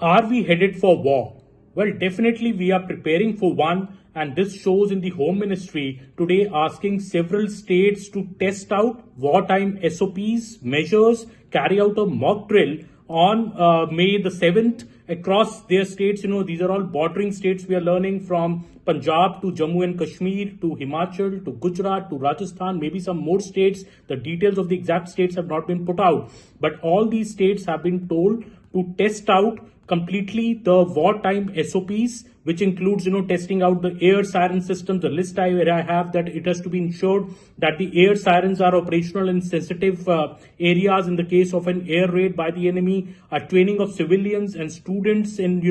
Are we headed for war? Well, definitely we are preparing for one, and this shows in the Home Ministry today asking several states to test out wartime SOPs, measures, carry out a mock drill on May the 7th across their states. These are all bordering states. We are learning from Punjab to Jammu and Kashmir to Himachal to Gujarat to Rajasthan, maybe some more states. The details of the exact states have not been put out, but all these states have been told to test out completely the wartime SOPs, which includes, testing out the air siren system. The list I have that it has to be ensured that the air sirens are operational in sensitive areas in the case of an air raid by the enemy, training of civilians and students in,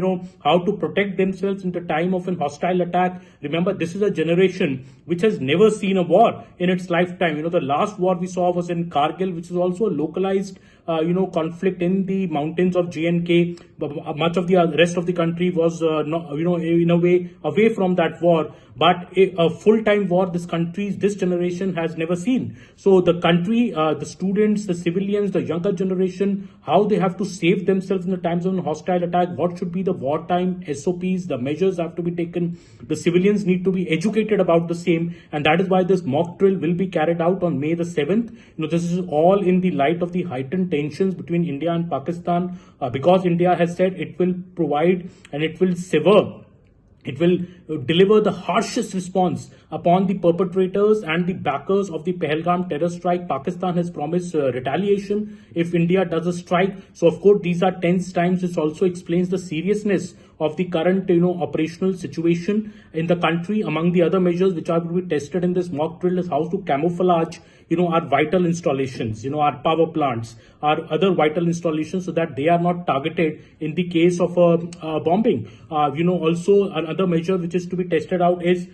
how to protect themselves in the time of an hostile attack. Remember, this is a generation which has never seen a war in its lifetime. The last war we saw was in Kargil, which is also a localized conflict in the mountains of J&K. Much of the rest of the country was, in a way, away from that war. But a full-time war, this generation has never seen. So the country, the students, the civilians, the younger generation, how they have to save themselves in the times of a hostile attack, what should be the wartime SOPs, the measures have to be taken. The civilians need to be educated about the same. And that is why this mock drill will be carried out on May the 7th. This is all in the light of the heightened tensions between India and Pakistan, because India has said it will provide and it will sever. It will deliver the harshest response upon the perpetrators and the backers of the Pahalgam terror strike. Pakistan has promised retaliation if India does a strike. So, of course, these are tense times. This also explains the seriousness of the current, operational situation in the country. Among the other measures which are to be tested in this mock drill is how to camouflage, our vital installations, our power plants, our other vital installations, so that they are not targeted in the case of a bombing. Also another measure which is to be tested out is,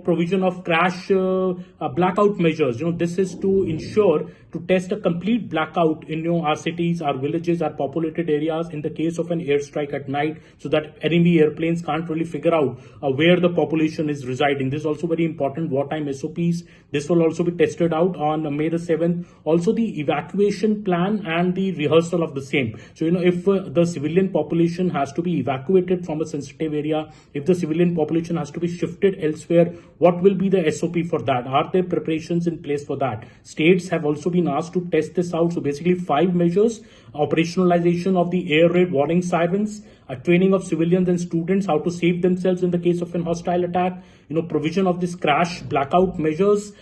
provision of crash blackout measures. This is to ensure to test a complete blackout in our cities, our villages, our populated areas in the case of an airstrike at night, so that enemy airplanes can't really figure out where the population is residing. This is also very important. Wartime SOPs. This will also be tested out on May the 7th. Also the evacuation plan and the rehearsal of the same. So, if the civilian population has to be evacuated from a sensitive area, if the civilian population has to be shifted elsewhere, what will be the SOP for that? Are there preparations in place for that? States have also been asked to test this out. So basically 5 measures: operationalization of the air raid warning sirens, training of civilians and students how to save themselves in the case of an hostile attack, provision of this crash blackout measures,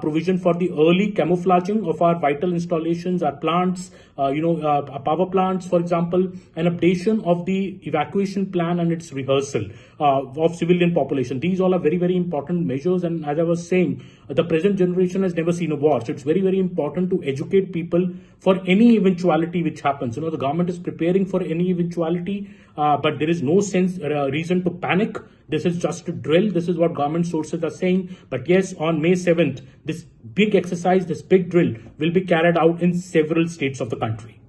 provision for the early camouflaging of our vital installations, our plants, power plants, for example, an updation of the evacuation plan and its rehearsal of civilian population. These all are very, very important measures. And as I was saying, the present generation has never seen a war. So it's very, very important to educate people for any eventuality which happens. The government is preparing for any eventuality, but there is no reason to panic. This is just a drill. This is what government sources are saying. But yes, on May 7th, this big exercise, this big drill will be carried out in several states of the country.